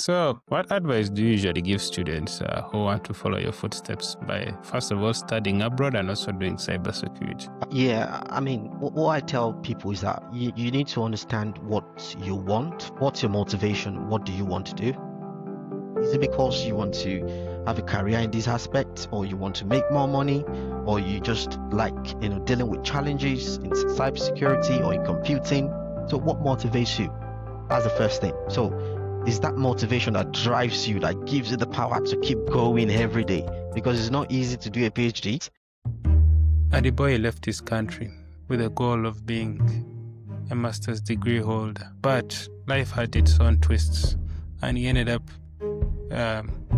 So, what advice do you usually give students who want to follow your footsteps by, first of all, studying abroad and also doing cybersecurity? Yeah, I mean, what I tell people is that you need to understand what you want. What's your motivation? What do you want to do? Is it because you want to have a career in this aspect, or you want to make more money, or you just like, dealing with challenges in cybersecurity or in computing? So what motivates you? That's the first thing. So is that motivation that drives you, that gives you the power to keep going every day? Because it's not easy to do a PhD. Adeboye left his country with the goal of being a master's degree holder, but life had its own twists, and he ended up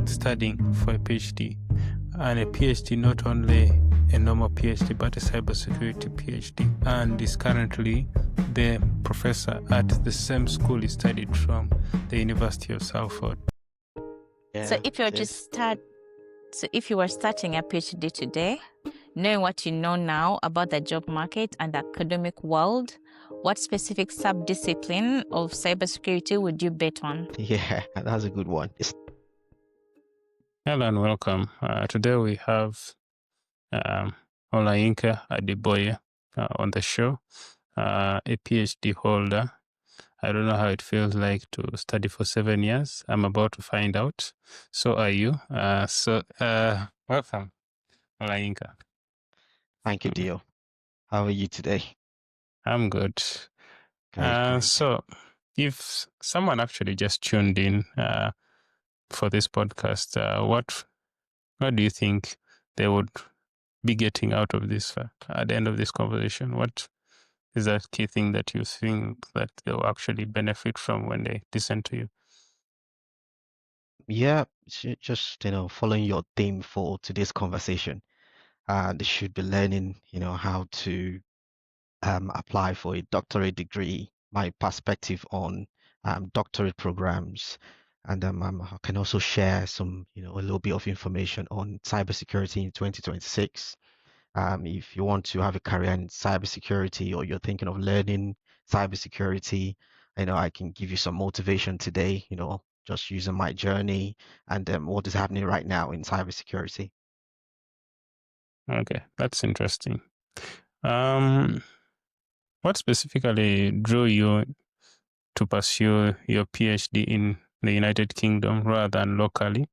studying for a PhD, and a PhD, not only a normal PhD, but a cybersecurity PhD, and is currently the professor at the same school he studied from, the University of Salford. So if you were starting a PhD today, knowing what you know now about the job market and the academic world, what specific sub-discipline of cybersecurity would you bet on? Yeah, that's a good one. Hello and welcome. Today we have Olayinka Adeboye on the show, a PhD holder. I don't know how it feels like to study for 7 years. I'm about to find out. So are you. Welcome, Olayinka. Thank you, Dio. How are you today? I'm good. Great. So if someone actually just tuned in for this podcast, what do you think they would be getting out of this at the end of this conversation? What is that key thing that you think that they'll actually benefit from when they listen to you? Yeah, just following your theme for today's conversation, they should be learning, how to apply for a doctorate degree, my perspective on doctorate programs, and I can also share some, a little bit of information on cybersecurity in 2026. If you want to have a career in cybersecurity, or you're thinking of learning cybersecurity, I can give you some motivation today, just using my journey and what is happening right now in cybersecurity. Okay, that's interesting. What specifically drew you to pursue your PhD in the United Kingdom rather than locally?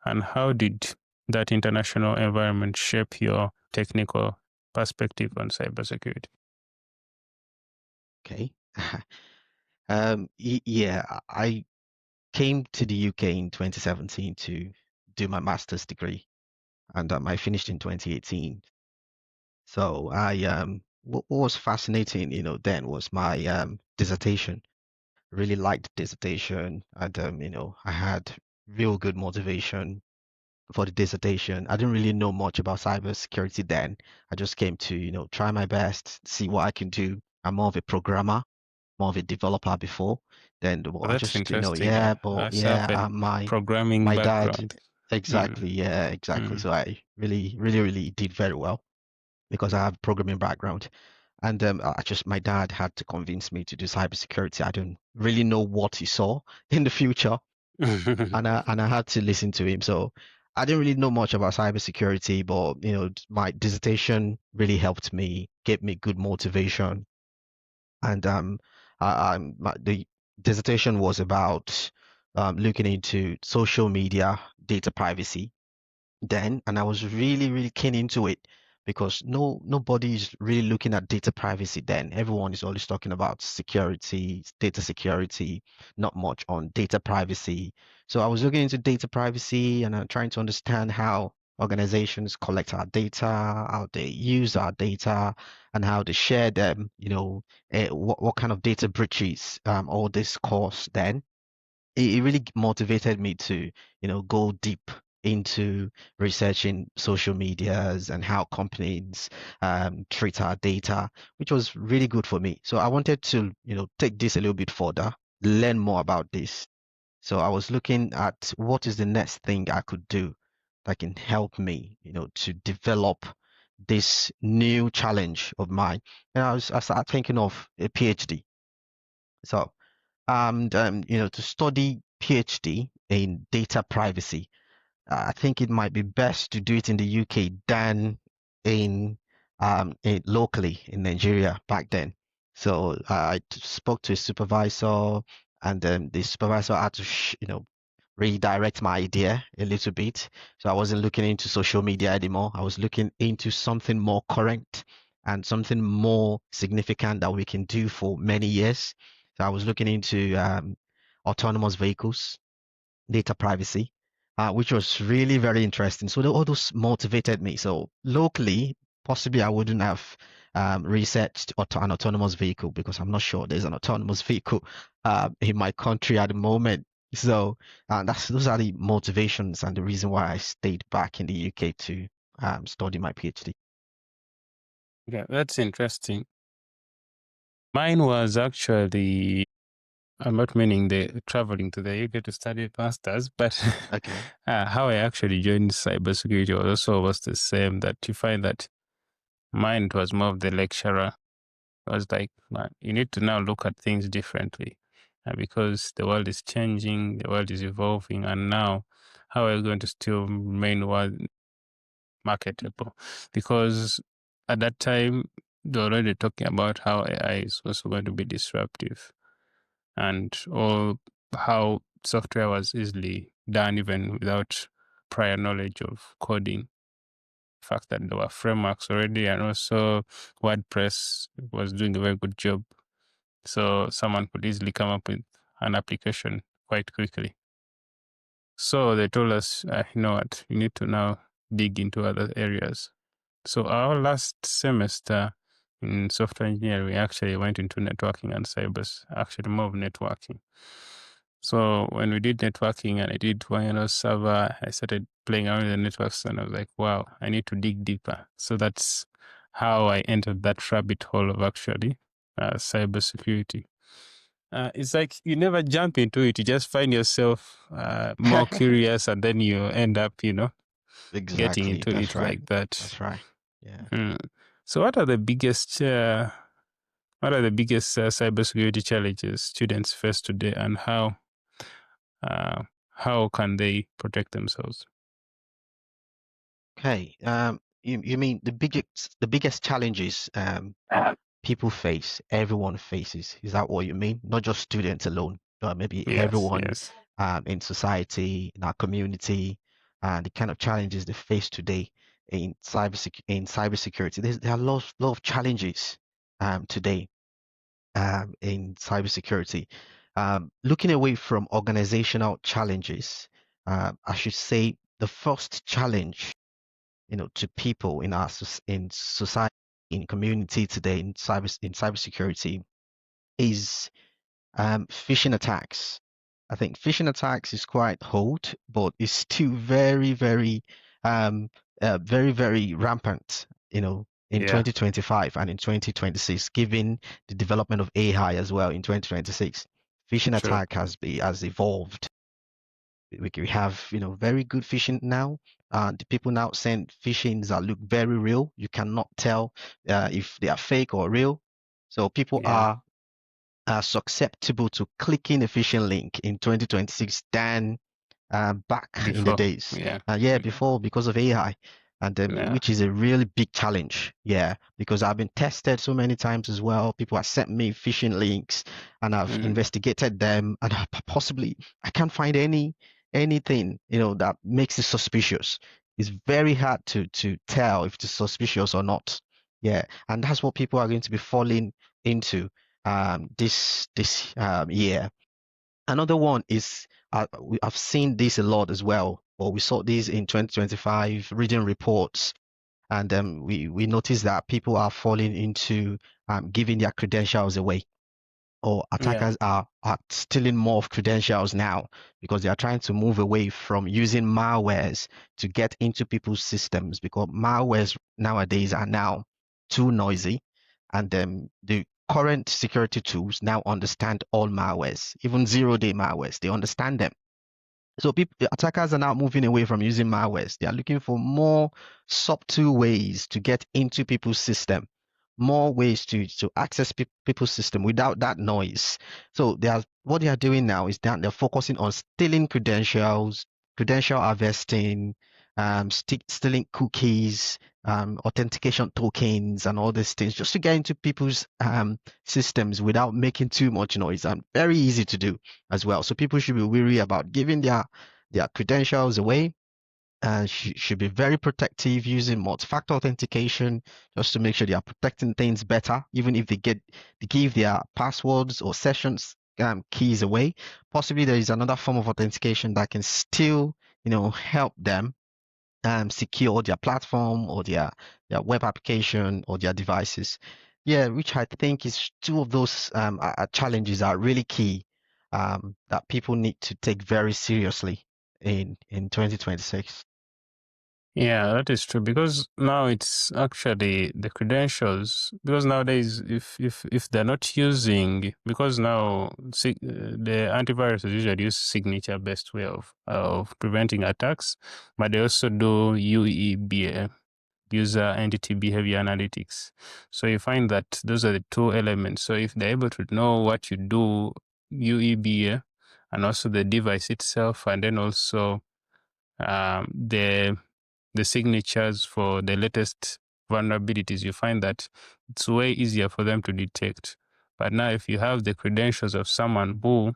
And how did that international environment shape your technical perspective on cybersecurity? Okay. Yeah, I came to the UK in 2017 to do my master's degree, and I finished in 2018. So what was fascinating, then was my dissertation. Really liked the dissertation, and I had real good motivation for the dissertation. I didn't really know much about cybersecurity then. I just came to, try my best, see what I can do. I'm more of a programmer, more of a developer before. Then Well, I that's just, interesting. yeah, I but also have a programming my dad, background. exactly, yeah, exactly. So I really, really, really did very well because I have a programming background. And my dad had to convince me to do cybersecurity. I don't really know what he saw in the future, and I had to listen to him. So I didn't really know much about cybersecurity, but my dissertation really helped me, gave me good motivation, and the dissertation was about looking into social media data privacy then, and I was really, really keen into it because nobody is really looking at data privacy then. Everyone is always talking about security, data security, not much on data privacy. So I was looking into data privacy, and I'm trying to understand how organizations collect our data, how they use our data, and how they share them, what kind of data breaches all this cause then. It really motivated me to, go deep into researching social medias and how companies treat our data, which was really good for me. So I wanted to, take this a little bit further, learn more about this. So I was looking at what is the next thing I could do that can help me, to develop this new challenge of mine. And I started thinking of a PhD. So and to study PhD, in data privacy. I think it might be best to do it in the UK than in locally in Nigeria back then. So I spoke to a supervisor, and the supervisor had to, redirect my idea a little bit. So I wasn't looking into social media anymore. I was looking into something more current and something more significant that we can do for many years. So I was looking into autonomous vehicles, data privacy, which was really very interesting. So all those motivated me. So locally, possibly I wouldn't have researched an autonomous vehicle because I'm not sure there's an autonomous vehicle in my country at the moment. So those are the motivations and the reason why I stayed back in the UK to study my PhD. Yeah, that's interesting. Mine was actually, I'm not meaning the traveling to the UK to study masters, but Okay. how I actually joined cybersecurity was the same. That you find that mine was more of the lecturer. It was like, man, you need to now look at things differently, because the world is changing, the world is evolving, and now how are you going to still remain marketable? Because at that time they're already talking about how AI is also going to be disruptive, and all how software was easily done even without prior knowledge of coding. The fact that there were frameworks already, and also WordPress was doing a very good job, so someone could easily come up with an application quite quickly. So they told us, you know what, you need to now dig into other areas. So our last semester in software engineering, we actually went into networking and cybers, actually more of networking. So when we did networking and I did Windows server, I started playing around with the networks and I was like, wow, I need to dig deeper. So that's how I entered that rabbit hole of actually cybersecurity. It's like you never jump into it. You just find yourself more curious, and then you end up, getting Exactly. into That's it right. like that. That's right. Yeah. So what are the biggest cybersecurity challenges students face today, and how can they protect themselves? Okay. You mean the biggest challenges people face, everyone faces. Is that what you mean? Not just students alone, but maybe everyone Yes. in society, in our community, and the kind of challenges they face today in cybersecurity. There are lot of challenges today in cybersecurity. Looking away from organizational challenges, I should say the first challenge, to people in society, in community today in cybersecurity is phishing attacks. I think phishing attacks is quite old, but it's still very, very rampant, in Yeah. 2025 and in 2026, given the development of AI as well in 2026. Phishing True. attack has evolved. We have, very good phishing now. The people now send phishings that look very real. You cannot tell if they are fake or real. So people Yeah. are susceptible to clicking a phishing link in 2026 than back in the Before. days. Yeah. Yeah, before because of AI, and Yeah. which is a really big challenge. Yeah, because I've been tested so many times as well. People have sent me phishing links, and I've investigated them, and possibly I can't find anything that makes it suspicious. It's very hard to tell if it's suspicious or not. Yeah, and that's what people are going to be falling into this year. Another one is I've seen this a lot as well, or we saw this in 2025 reading reports, and we noticed that people are falling into giving their credentials away, or Yeah. attackers are stealing more of credentials now because they are trying to move away from using malwares to get into people's systems, because malwares nowadays are now too noisy, and the current security tools now understand all malwares, even zero-day malwares. They understand them. So the attackers are now moving away from using malwares. They are looking for more subtle ways to get into people's system, more ways to access people's system without that noise. So what they are doing now is that they're focusing on stealing credentials, credential harvesting, stealing cookies, authentication tokens, and all these things, just to get into people's systems without making too much noise, and very easy to do as well. So people should be wary about giving their credentials away, and should be very protective using multi-factor authentication just to make sure they are protecting things better, even if they give their passwords or sessions keys away. Possibly there is another form of authentication that can still, help them secure their platform or their web application or their devices. Yeah, which I think is two of those challenges are really key, that people need to take very seriously in 2026. Yeah, that is true, because now it's actually the credentials. Because nowadays, if they're not using, because now the antivirus usually use signature-based way of preventing attacks, but they also do UEB, user entity behavior analytics. So you find that those are the two elements. So if they're able to know what you do, UEB, and also the device itself, and then also the signatures for the latest vulnerabilities, you find that it's way easier for them to detect. But now if you have the credentials of someone who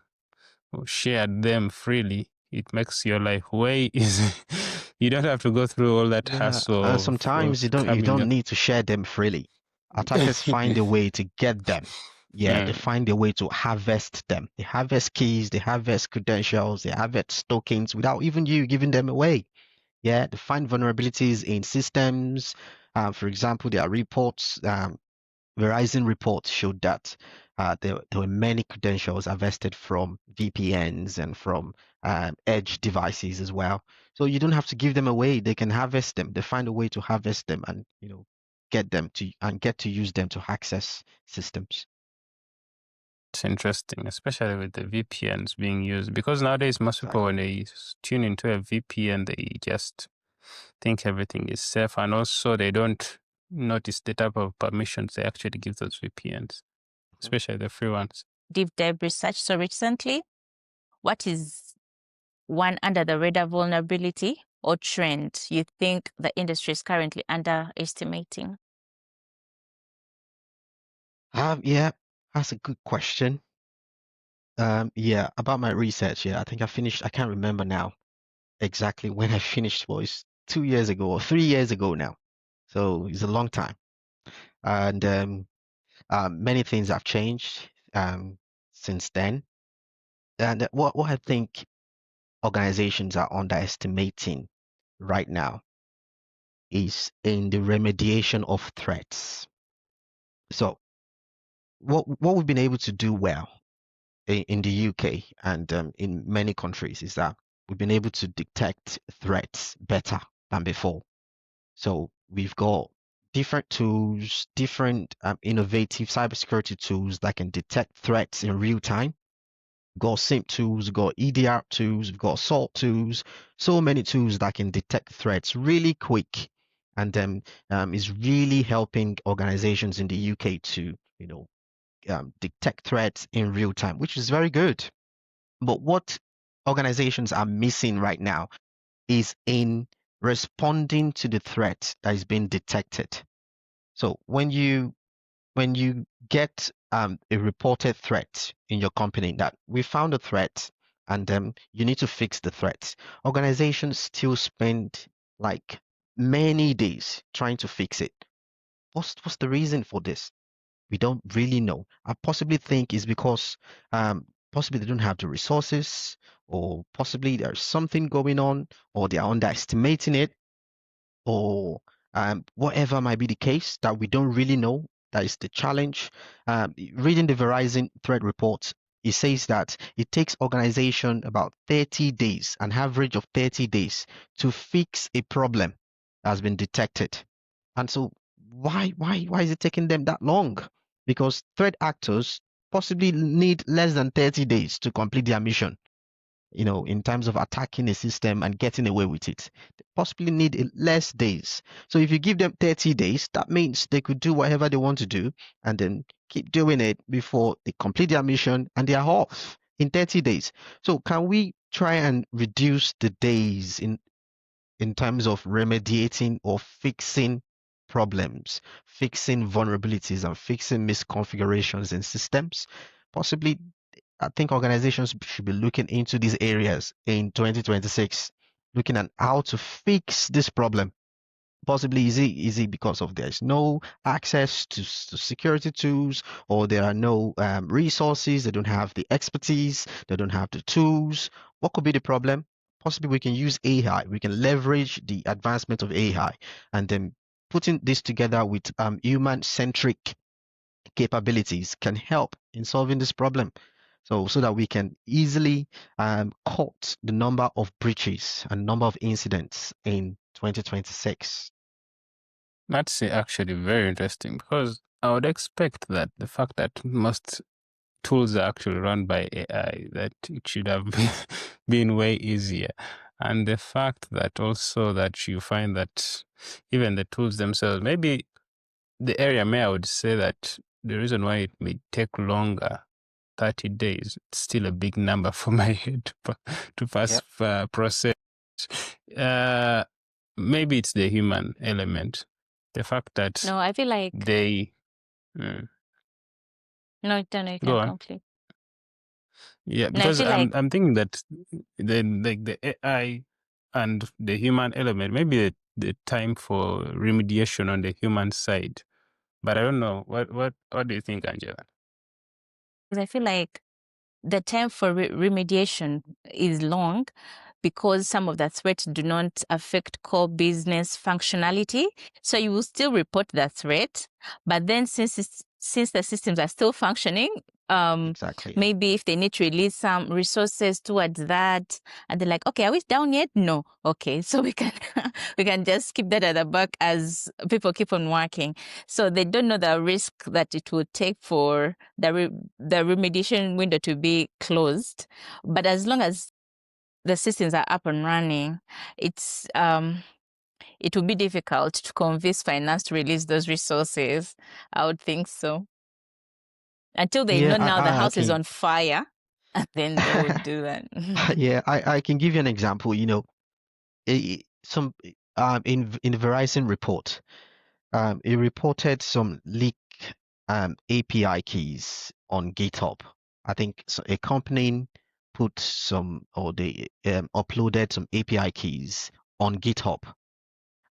shared them freely, it makes your life way easy. You don't have to go through all that Yeah, hassle and of sometimes you coming don't up. need to share them freely. Attackers find a way to get them. Yeah, they find a way to harvest them. They harvest keys, they harvest credentials, they harvest tokens without even you giving them away. Yeah, they find vulnerabilities in systems. For example, there are reports. Verizon reports showed that there were many credentials harvested from VPNs and from edge devices as well. So you don't have to give them away; they can harvest them. They find a way to harvest them and get to use them to access systems. It's interesting, especially with the VPNs being used, because nowadays most people, when they tune into a VPN, they just think everything is safe, and also they don't notice the type of permissions they actually give those VPNs, especially the free ones. Deep dive research so recently, what is one under the radar vulnerability or trend you think the industry is currently underestimating? Yeah, that's a good question. Yeah, about my research, yeah, I think I can't remember now exactly when I finished, but it's 2 years ago or 3 years ago now. So it's a long time. And many things have changed since then. And what I think organizations are underestimating right now is in the remediation of threats. So what we've been able to do well in the UK and in many countries is that we've been able to detect threats better than before. So we've got different tools, different innovative cybersecurity tools that can detect threats in real time. We've got SIMP tools, we've got EDR tools, we've got SALT tools, so many tools that can detect threats really quick, and is really helping organizations in the UK to detect threats in real time, which is very good. But what organizations are missing right now is in responding to the threat that is being detected. So when you get a reported threat in your company that we found a threat and you need to fix the threat, organizations still spend like many days trying to fix it. What's the reason for this? We don't really know. I possibly think it's because possibly they don't have the resources, or possibly there's something going on, or they are underestimating it, or whatever might be the case that we don't really know. That is the challenge. Reading the Verizon threat report, it says that it takes organization about 30 days, an average of 30 days, to fix a problem that has been detected. And so why is it taking them that long? Because threat actors possibly need less than 30 days to complete their mission. in terms of attacking a system and getting away with it. They possibly need less days. So if you give them 30 days, that means they could do whatever they want to do and then keep doing it before they complete their mission and they are off in 30 days. So can we try and reduce the days in terms of remediating or fixing problems, fixing vulnerabilities and fixing misconfigurations in systems? Possibly, I think organizations should be looking into these areas in 2026, looking at how to fix this problem. Possibly easy because of there's no access to security tools, or there are no resources. They don't have the expertise. They don't have the tools. What could be the problem? Possibly we can use AI. We can leverage the advancement of AI, and then putting this together with human-centric capabilities can help in solving this problem. So that we can easily cut the number of breaches and number of incidents in 2026. That's actually very interesting, because I would expect that the fact that most tools are actually run by AI, that it should have been way easier. And the fact that also that you find that even the tools themselves, maybe the area may, I would say that the reason why it may take longer, 30 days, it's still a big number for my head to pass process. Maybe it's the human element. The fact that No, I feel like they... no, you can Go on. complete. Yeah, No, I because feel like I'm thinking that the AI and the human element, maybe the time for remediation on the human side. But I don't know. What do you think, Angela? I feel like the time for remediation is long because some of the threats do not affect core business functionality. So you will still report the threat, but then since the systems are still functioning, Exactly. maybe if they need to release some resources towards that, and they're like, okay, are we down yet? No. Okay, so we can we can just keep that at the back as people keep on working. So they don't know the risk that it would take for the remediation window to be closed. But as long as the systems are up and running, it will be difficult to convince finance to release those resources. I would think so. Until they know now the house is on fire, and then they would do that. Yeah, I can give you an example. Some in the Verizon report, it reported some leak API keys on GitHub. I think a company put some, or they uploaded some API keys on GitHub,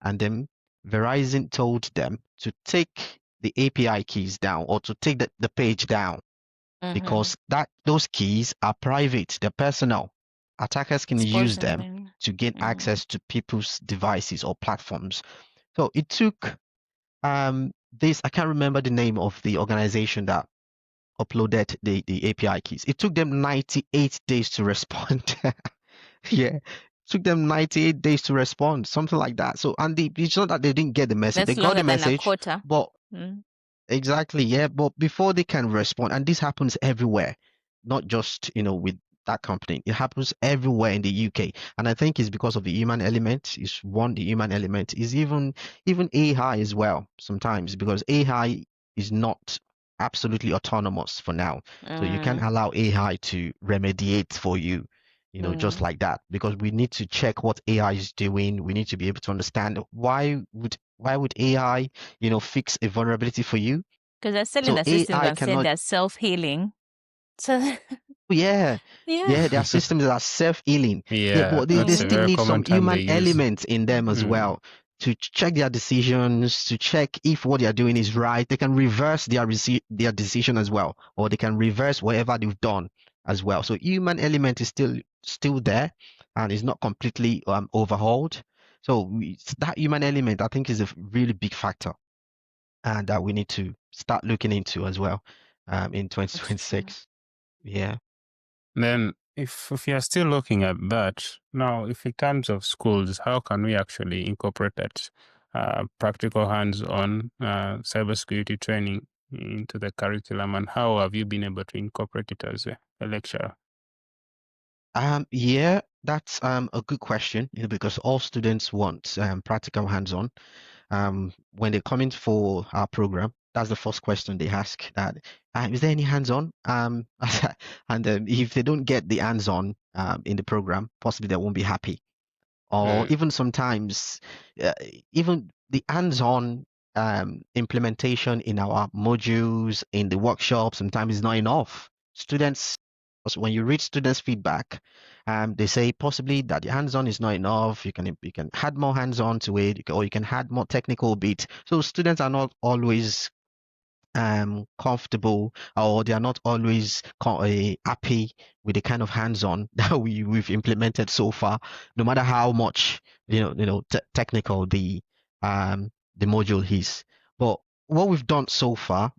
and then Verizon told them to take the API keys down, or to take the page down, because those keys are private, they're personal. Attackers can use them to gain access to people's devices or platforms. So it took this, I can't remember the name of the organization that uploaded the API keys. It took them 98 days to respond. Yeah. It took them 98 days to respond, something like that. So, and it's not that they didn't get the message. That's they got longer the than a message, quarter. but exactly, yeah. But before they can respond, and this happens everywhere, not just with that company. It happens everywhere in the UK, and I think it's because of the human element. Is one, the human element is even AI as well sometimes, because AI is not absolutely autonomous for now. So you can allow AI to remediate for you, just like that, because we need to check what AI is doing. We need to be able to understand why would AI fix a vulnerability for you. Because they're selling the systems and saying they're self-healing. So yeah, there are systems that are self-healing. Yeah, but they that's a still very need common some term they human use. elements in them as well, to check their decisions, to check if what they are doing is right. They can reverse their decision as well, or they can reverse whatever they've done as well. So human element is still there, and is not completely overhauled. So that human element, I think, is a really big factor, and that we need to start looking into as well in 2026. Yeah. Then if you are still looking at that, now if in terms of schools, how can we actually incorporate that practical hands-on cybersecurity training into the curriculum, and how have you been able to incorporate it as a lecturer? Yeah, that's a good question, because all students want practical hands-on. When they come in for our program, that's the first question they ask, that is there any hands-on? And if they don't get the hands-on in the program, possibly they won't be happy. Or even sometimes, uh, even the hands-on implementation in our modules, in the workshop, sometimes is not enough. Students, when you read students' feedback, they say possibly that the hands-on is not enough. You can add more hands-on to it, or you can add more technical bit. So students are not always comfortable, or they are not always happy with the kind of hands-on that we've implemented so far, no matter how much technical the module is. But what we've done so far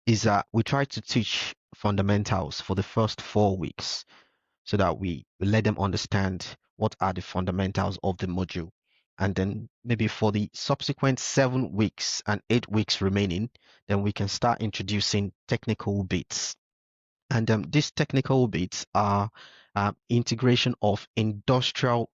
is that we try to teach fundamentals for the first 4 weeks, so that we let them understand what are the fundamentals of the module. And then maybe for the subsequent 7 weeks and 8 weeks remaining, then we can start introducing technical bits. And these technical bits are integration of industrial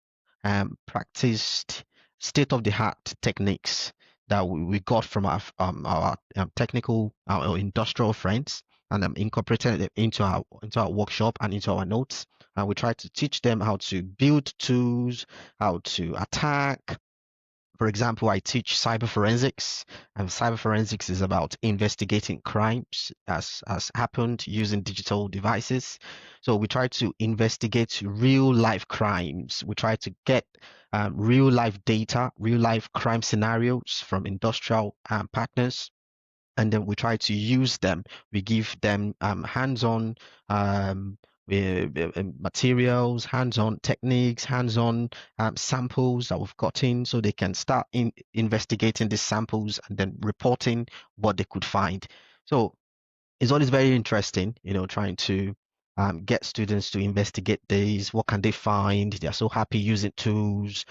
practiced state-of-the-art techniques that we got from our technical, our industrial friends, and incorporated it into our workshop and into our notes. And we try to teach them how to build tools, how to attack. For example, I teach cyber forensics, and cyber forensics is about investigating crimes as happened using digital devices. So we try to investigate real life crimes. We try to get real life data, real life crime scenarios from industrial partners, and then we try to use them. We give them hands-on um, materials, hands-on techniques, hands-on samples that we've gotten, so they can start investigating these samples and then reporting what they could find. So it's always very interesting, trying to get students to investigate these. What can they find? They're so happy using tools,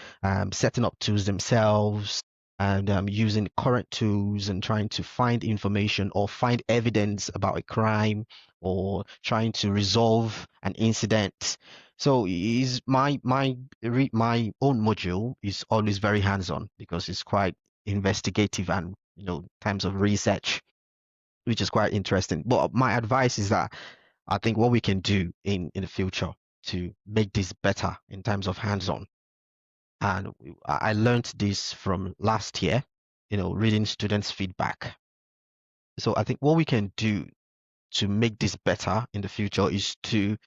setting up tools themselves, and using current tools and trying to find information or find evidence about a crime, or trying to resolve an incident. So is my own module is always very hands-on, because it's quite investigative and times of research, which is quite interesting. But my advice is that I think what we can do in the future to make this better in terms of hands-on, and I learned this from last year, reading students' feedback. So I think what we can do to make this better in the future is to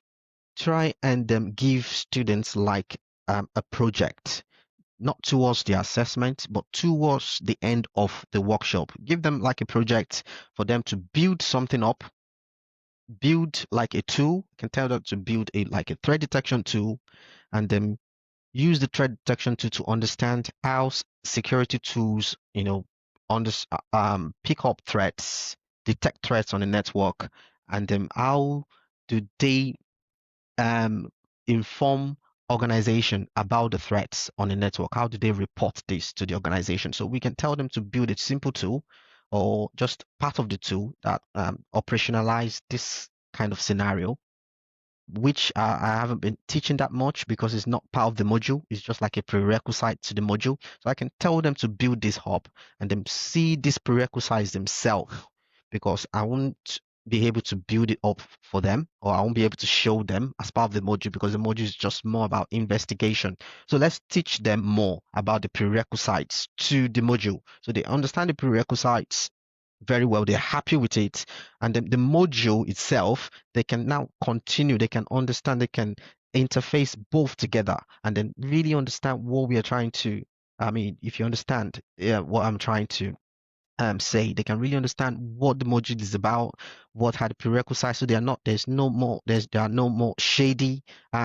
try and give students like a project, not towards the assessment, but towards the end of the workshop. Give them like a project for them to build something up, build like a tool. You can tell them to build like a threat detection tool, and then use the threat detection tool to understand how security tools, pick up threats, detect threats on the network, and then how do they inform organization about the threats on the network? How do they report this to the organization? So we can tell them to build a simple tool, or just part of the tool that operationalize this kind of scenario, which I haven't been teaching that much because it's not part of the module. It's just like a prerequisite to the module. So I can tell them to build this hub and then see these prerequisites themselves, because I won't be able to build it up for them, or I won't be able to show them as part of the module, because the module is just more about investigation. So let's teach them more about the prerequisites to the module, so they understand the prerequisites very well, they're happy with it, and then the module itself, they can now continue, they can understand, they can interface both together, and then really understand what we are trying to, if you understand what I'm trying to say, they can really understand what the module is about, what are the prerequisites, so there are no more shady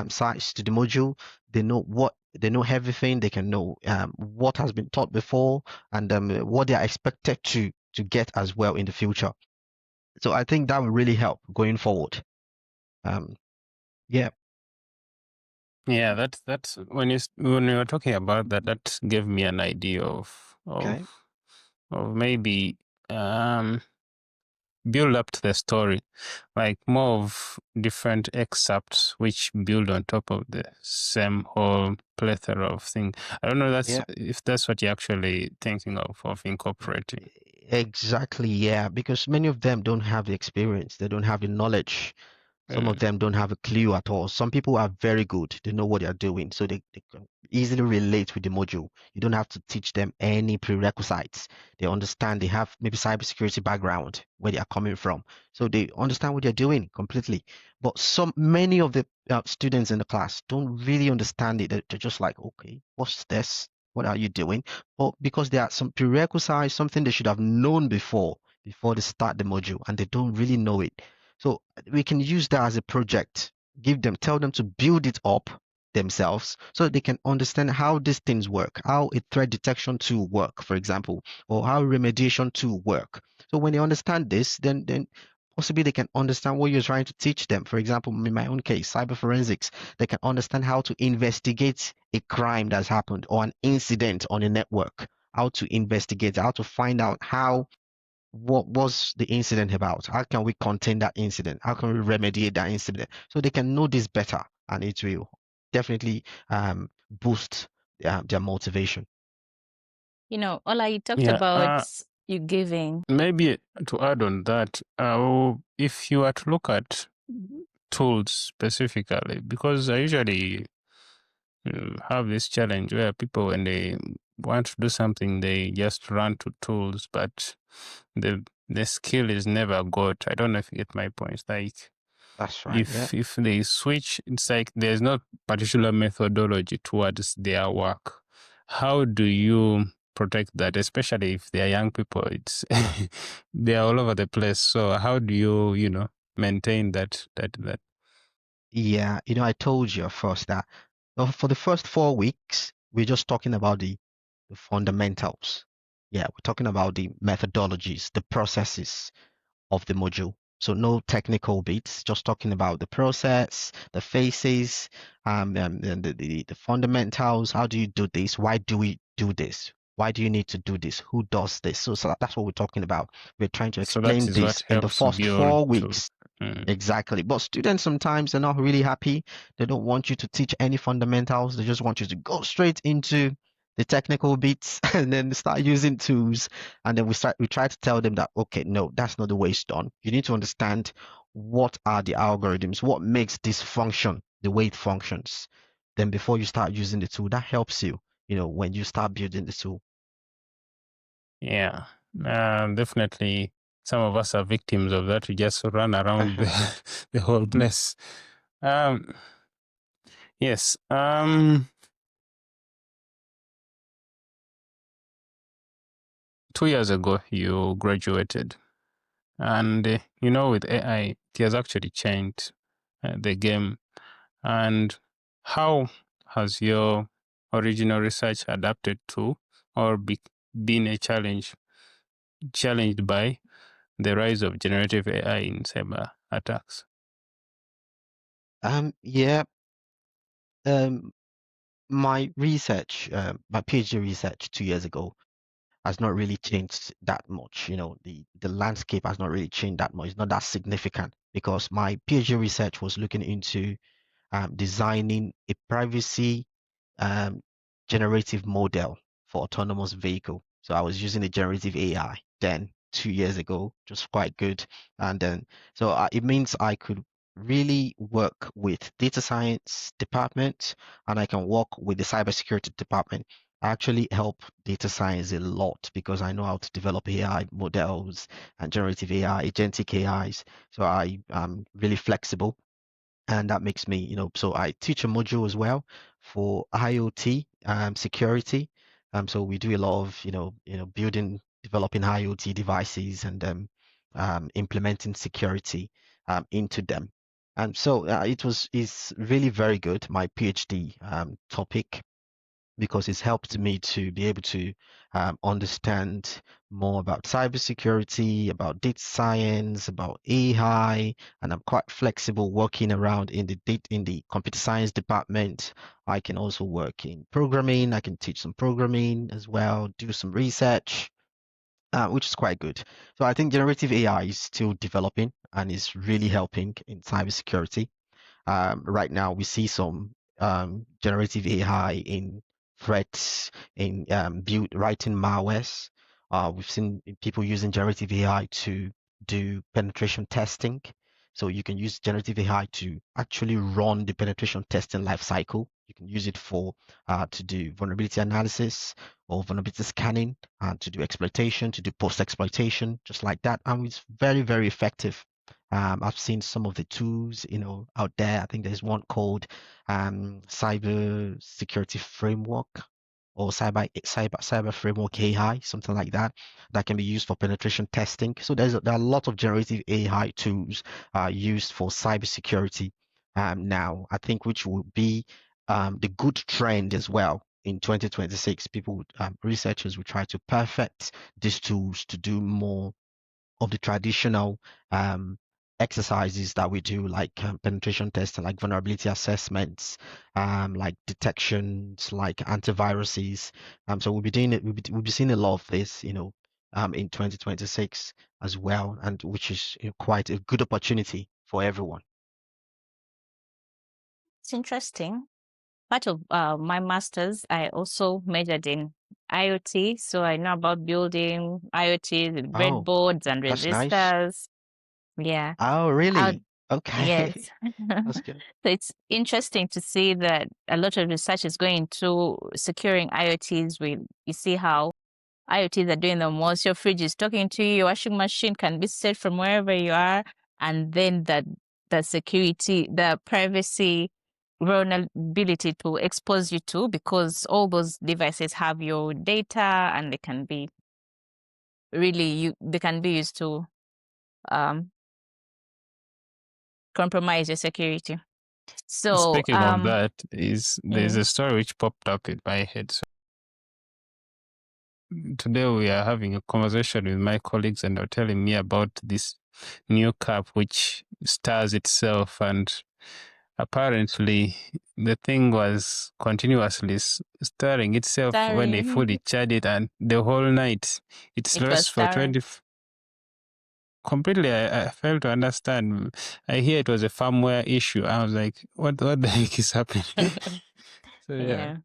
sides to the module. They know everything. They can know what has been taught before, and what they are expected to get as well in the future. So I think that will really help going forward. Yeah. Yeah, that's when you were talking about that, that gave me an idea of Okay. maybe build up to the story, like more of different excerpts which build on top of the same whole plethora of things. I don't know if that's what you're actually thinking of incorporating. Exactly, yeah, because many of them don't have the experience, they don't have the knowledge. Some of them don't have a clue at all. Some people are very good, they know what they are doing, so they can easily relate with the module. You don't have to teach them any prerequisites. They understand, they have maybe cybersecurity background where they are coming from. So they understand what they're doing completely. But many of the students in the class don't really understand it. They're just like, okay, what's this? What are you doing? But because there are some prerequisites, something they should have known before they start the module, and they don't really know it. So we can use that as a project, tell them to build it up themselves so they can understand how these things work, how a threat detection tool work, for example, or how remediation tool work. So when they understand this, then possibly they can understand what you're trying to teach them. For example, in my own case, cyber forensics, they can understand how to investigate a crime that's happened or an incident on a network, how to investigate, how to find out what was the incident about? How can we contain that incident? How can we remediate that incident? So they can know this better, and it will definitely boost their motivation. Ola, you talked about you giving. Maybe to add on that, if you were to look at tools specifically, because I usually have this challenge where people, when they want to do something, they just run to tools, but the skill is never got. I don't know if you get my point. Like, that's right. If they switch, it's like there's no particular methodology towards their work. How do you protect that, especially if they are young people? It's they are all over the place. So how do you maintain that? Yeah, I told you first that for the first 4 weeks, we're just talking about the fundamentals. Yeah, we're talking about the methodologies, the processes of the module. So no technical bits, just talking about the process, the phases, and the fundamentals. How do you do this? Why do we do this? Why do you need to do this? Who does this? So that's what we're talking about. We're trying to So that explain is this what in the helps first build 4 weeks. Exactly. But students sometimes they're not really happy. They don't want you to teach any fundamentals. They just want you to go straight into the technical bits and then start using tools. And then we try to tell them that, okay, no, that's not the way it's done. You need to understand what are the algorithms, what makes this function the way it functions. Then before you start using the tool, that helps you, when you start building the tool. Yeah, definitely. Some of us are victims of that. We just run around the whole place. Yes. 2 years ago, you graduated. And, with AI, it has actually changed the game. And how has your original research adapted to or been a challenged by the rise of generative AI in cyber attacks? Yeah. My research, my PhD research 2 years ago has not really changed that much. The landscape has not really changed that much. It's not that significant because my PhD research was looking into designing a privacy um, generative model for autonomous vehicle. So I was using a generative AI then 2 years ago, just quite good. And then, so it means I could really work with data science department and I can work with the cybersecurity department. I actually help data science a lot because I know how to develop AI models and generative AI, agentic AIs. So I am really flexible and that makes me, so I teach a module as well for IoT security. So we do a lot of, building, developing IoT devices and implementing security into them. And so it's really very good, my PhD topic because it's helped me to be able to understand more about cybersecurity, about data science, about AI, and I'm quite flexible working around in the computer science department. I can also work in programming. I can teach some programming as well, do some research. which is quite good. So I think generative AI is still developing and is really helping in cybersecurity. Right now, we see some generative AI in threats, in writing malwares. We've seen people using generative AI to do penetration testing. So you can use generative AI to actually run the penetration testing life cycle. You can use it for to do vulnerability analysis or vulnerability scanning, and to do exploitation, to do post exploitation, just like that. And it's very, very effective. I've seen some of the tools, out there. I think there's one called Cyber Security Framework or Cyber Framework AI, something like that, that can be used for penetration testing. So there are a lot of generative AI tools used for cybersecurity now. I think which will be the good trend as well. In 2026, researchers will try to perfect these tools to do more of the traditional um, exercises that we do, like penetration testing, like vulnerability assessments, like detections, like antiviruses. So we'll be doing it. We'll be seeing a lot of this, in 2026 as well, and which is quite a good opportunity for everyone. It's interesting. Part of my master's, I also majored in IoT, so I know about building IoT with breadboards and resistors. Nice. Yeah. Oh, really? Okay. Yes. That's good. So it's interesting to see that a lot of research is going into securing IoTs. You see how IoTs are doing the most. Your fridge is talking to you, your washing machine can be set from wherever you are, and then the security, the privacy vulnerability to expose you to, because all those devices have your data and they can be used to compromise your security. So speaking of that, there's a story which popped up in my head. So today we are having a conversation with my colleagues, and they're telling me about this new cap which stars itself, and apparently the thing was continuously stirring itself when they fully charged it, and the whole night it's lost for 20. Completely, I failed to understand. I hear it was a firmware issue. I was like, what the heck is happening? So yeah.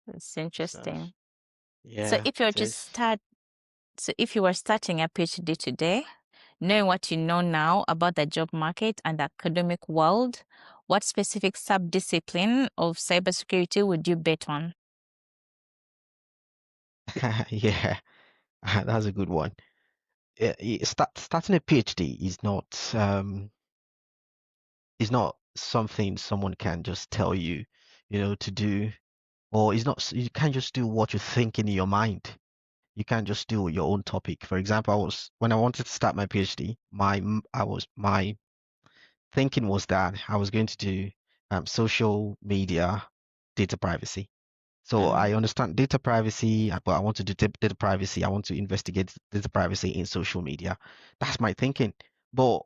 It's interesting. Yeah. So if you were starting a PhD today, knowing what you know now about the job market and the academic world, what specific sub-discipline of cybersecurity would you bet on? Yeah, that's a good one. Starting a PhD is not something someone can just tell you, to do, or it's not. You can't just do what you think in your mind. You can't just do your own topic. For example, when I wanted to start my PhD, my thinking was that I was going to do social media data privacy. So I understand data privacy, but I want to do data privacy. I want to investigate data privacy in social media. That's my thinking. But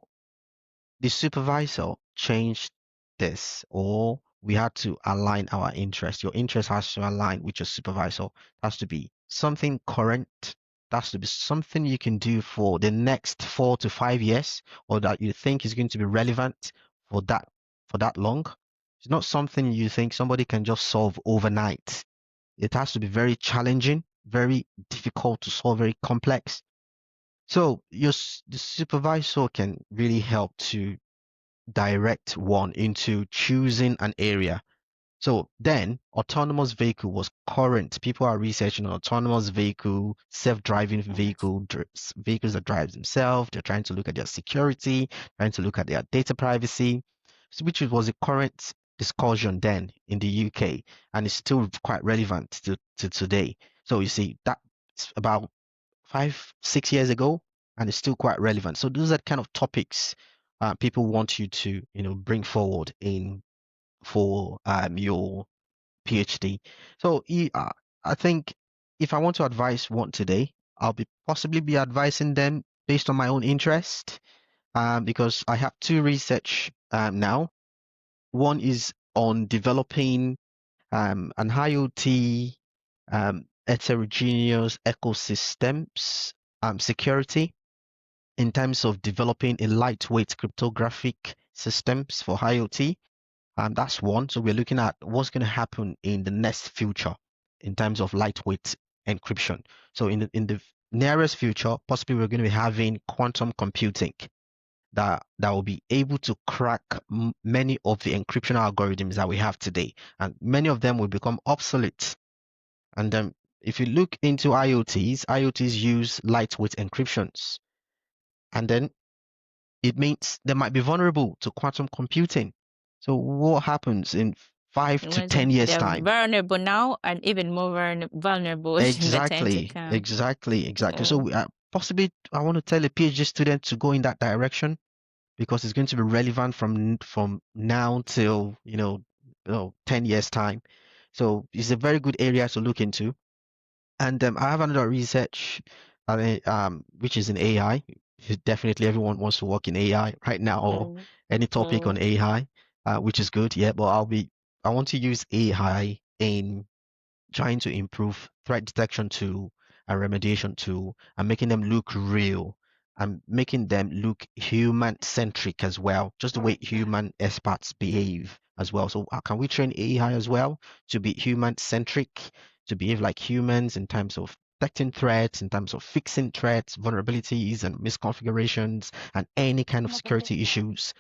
the supervisor changed this, or we had to align our interest. Your interest has to align with your supervisor. It has to be something current. It has to be something you can do for the next 4 to 5 years, or that you think is going to be relevant for that long. It's not something you think somebody can just solve overnight. It has to be very challenging, very difficult to solve, very complex. So the supervisor can really help to direct one into choosing an area. So then autonomous vehicle was current. People are researching on autonomous vehicle, self-driving vehicles that drive themselves. They're trying to look at their security, trying to look at their data privacy, which was a current discussion then in the UK, and it's still quite relevant to today. So you see, that's about 5, 6 years ago, and it's still quite relevant. So those are kind of topics people want you to bring forward for your PhD. So I think if I want to advise one today, I'll possibly be advising them based on my own interest, because I have two research now. One is on developing an IoT heterogeneous ecosystems security in terms of developing a lightweight cryptographic systems for IoT. That's one. So we're looking at what's going to happen in the next future in terms of lightweight encryption. So in the nearest future, possibly we're going to be having quantum computing that will be able to crack many of the encryption algorithms that we have today, and many of them will become obsolete. And then if you look into IoTs use lightweight encryptions, and then it means they might be vulnerable to quantum computing. So what happens in 5 to 10 years They're time? vulnerable now and even more vulnerable in the time to come. Exactly. So possibly I want to tell a PhD student to go in that direction, because it's going to be relevant from now till 10 years time. So it's a very good area to look into. And I have another research, which is in AI. Definitely, everyone wants to work in AI right now, or any topic on AI, which is good. Yeah, but I want to use AI in trying to improve threat detection tool and remediation tool, and making them look real, and making them look human-centric as well, just the way human experts behave as well. So can we train AI as well to be human-centric, to behave like humans in terms of detecting threats, in terms of fixing threats, vulnerabilities, and misconfigurations, and any kind of security issues?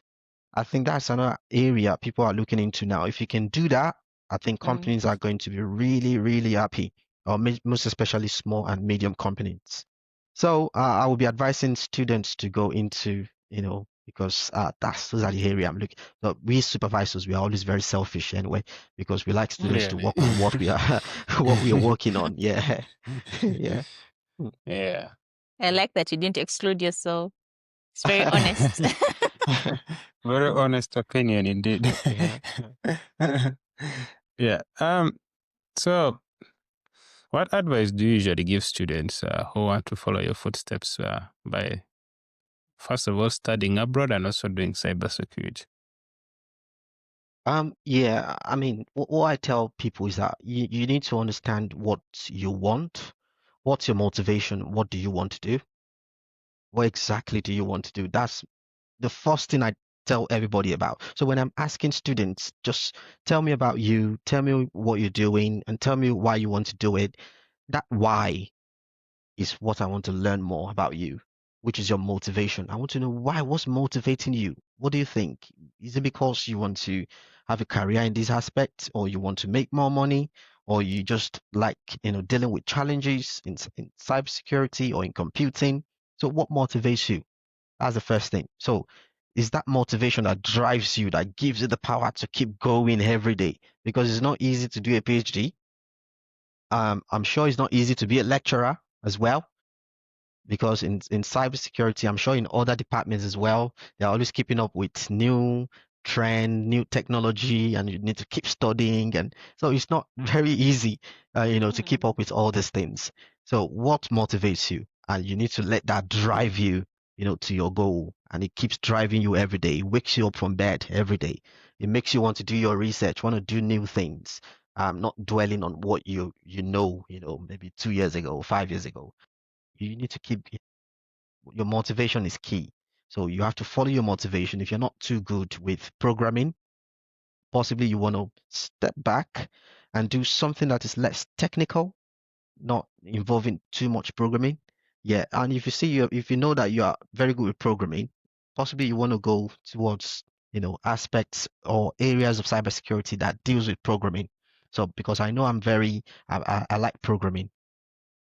I think that's another area people are looking into now. If you can do that, I think companies are going to be really, really happy, or most especially small and medium companies. So I will be advising students to go into, because those are the area I'm looking. But we supervisors, we are always very selfish anyway, because we like students to work on what we are what we are working on. Yeah, yeah, yeah. I like that you didn't exclude yourself. It's very honest. Very honest opinion indeed. yeah. Yeah. So, what advice do you usually give students who want to follow your footsteps by, first of all, studying abroad and also doing cybersecurity? Yeah, I mean, what I tell people is that you need to understand what you want. What's your motivation? What do you want to do? What exactly do you want to do? That's the first thing I tell everybody about. So when I'm asking students, just tell me about you, tell me what you're doing, and tell me why you want to do it. That why is what I want to learn more about you, which is your motivation. I want to know why, what's motivating you? What do you think? Is it because you want to have a career in this aspect, or you want to make more money, or you just like, dealing with challenges in cybersecurity or in computing? So what motivates you? That's the first thing. So is that motivation that drives you, that gives you the power to keep going every day? Because it's not easy to do a PhD. I'm sure it's not easy to be a lecturer as well, because in cybersecurity, I'm sure in other departments as well, they're always keeping up with new trend, new technology, and you need to keep studying. And so it's not very easy, to keep up with all these things. So what motivates you? And you need to let that drive you, to your goal. And it keeps driving you every day. It wakes you up from bed every day. It makes you want to do your research, want to do new things. Not dwelling on what maybe 2 years ago, 5 years ago. You need to keep your motivation is key. So you have to follow your motivation. If you're not too good with programming, possibly you want to step back and do something that is less technical, not involving too much programming. Yeah, and if you know that you are very good with programming, possibly you want to go towards aspects or areas of cybersecurity that deals with programming. So because I know I like programming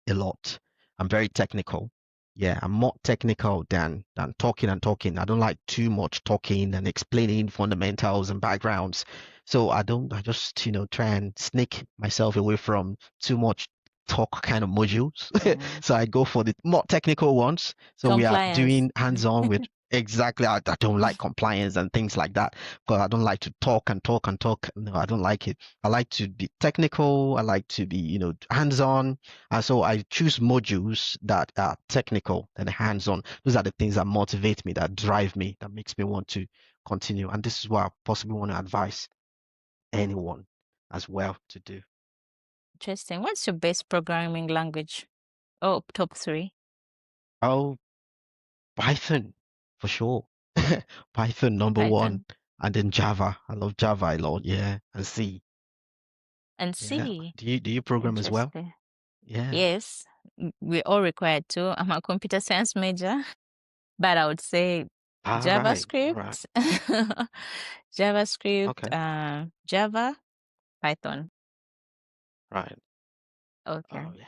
a lot. I'm very technical. Yeah, I'm more technical than talking and talking. I don't like too much talking and explaining fundamentals and backgrounds. So I just, try and sneak myself away from too much talk kind of modules. So I go for the more technical ones. So we are doing hands-on with exactly. I don't like compliance and things like that, because I don't like to talk and talk and talk. No, I don't like it. I like to be technical. I like to be, hands-on. And so I choose modules that are technical and hands-on. Those are the things that motivate me, that drive me, that makes me want to continue. And this is what I possibly want to advise anyone as well to do. interesting. What's your best programming language? Oh, top 3. Oh, Python for sure. Python number Python 1, and then Java. I love Java a lot. Yeah, and C. and Yeah. C. Do you program as well? Interesting. Yeah. Yes, we're all required to. I'm a computer science major, but I would say All right. All right. JavaScript, JavaScript, Okay. Java, Python. Right. Okay. Oh yeah.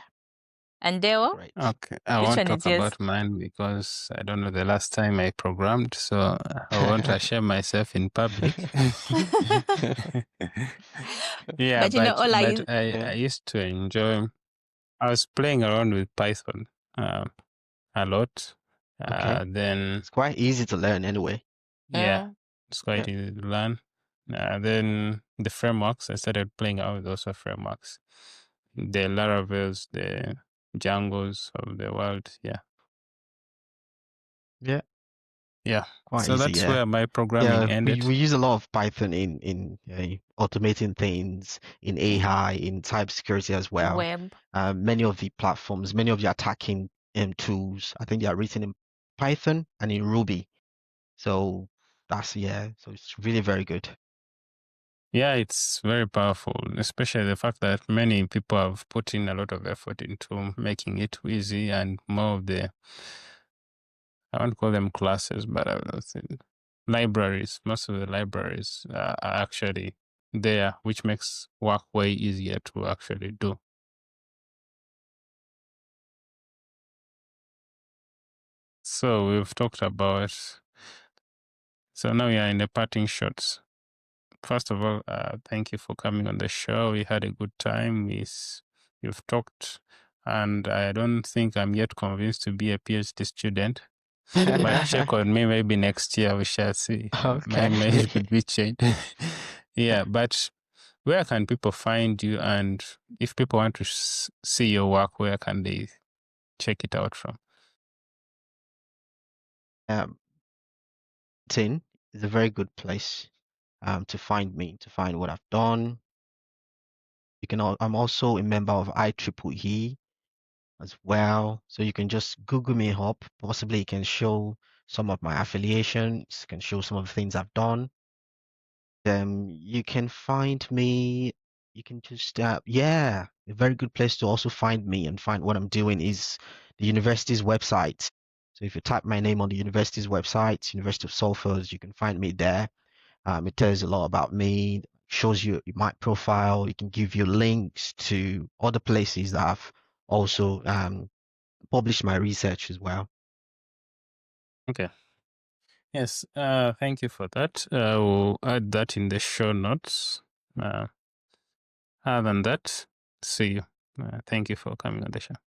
And Deo, Great. Okay, I which won't one is talk yours? about mine because I don't know the last time I programmed, so I won't share myself in public. Yeah, But you know, Ola but is I Yeah. used to enjoy. I was playing around with Python a lot. Okay. Then It's quite easy to learn anyway. yeah, it's quite Yeah. easy to learn. Then the frameworks, I started playing out with also frameworks. The Laravels, the Django's of the world. Yeah. Yeah. Yeah. Quite So easy. that's Yeah. where my programming Yeah. We ended. we use a lot of Python in automating things, in AI, in cybersecurity as well. web. Many of the platforms, many of the attacking tools, I think they are written in Python and in Ruby. So so it's really very good. Yeah, it's very powerful, especially the fact that many people have put in a lot of effort into making it easy and more of the, I won't call them classes, but I would say libraries. Most of the libraries are actually there, which makes work way easier to actually do. So we've talked about, so now we are in the parting shots. First of all, thank you for coming on the show. We had a good time. You've talked, and I don't think I'm yet convinced to be a PhD student. But check on me, maybe next year we shall see. Maybe it could be changed. Yeah, but where can people find you? And if people want to see your work, where can they check it out from? LinkedIn is a very good place to find me, to find what I've done. I'm also a member of IEEE as well, so you can just Google me up. Possibly you can show some of my affiliations, can show some of the things I've done. You can find me. You can just a very good place to also find me and find what I'm doing is the university's website. So if you type my name on the university's website, University of Salford, you can find me there. It tells a lot about me, shows you my profile. It can give you links to other places that I've also published my research as well. Okay. Yes, thank you for that. We'll add that in the show notes. Other than that, see you. Thank you for coming on the show.